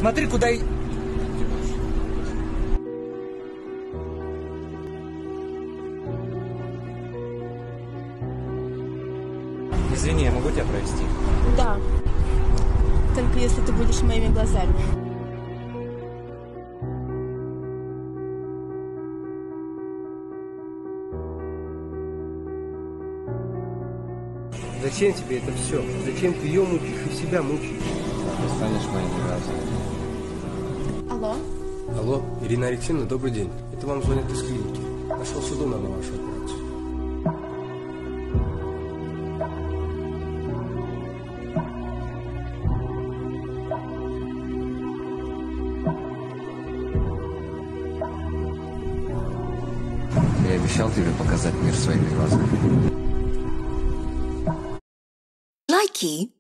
Смотри, куда и... Извини, я могу тебя провести? Да. Только если ты будешь моими глазами. Зачем тебе это все? Зачем ты ее мучаешь и себя мучаешь? Ты станешь моей невязой. Алло? Алло, Ирина Алексеевна, добрый день. Это вам звонят из клиники. Нашел Судона на вашу операцию. Я обещал тебе показать мир своими глазами. Likey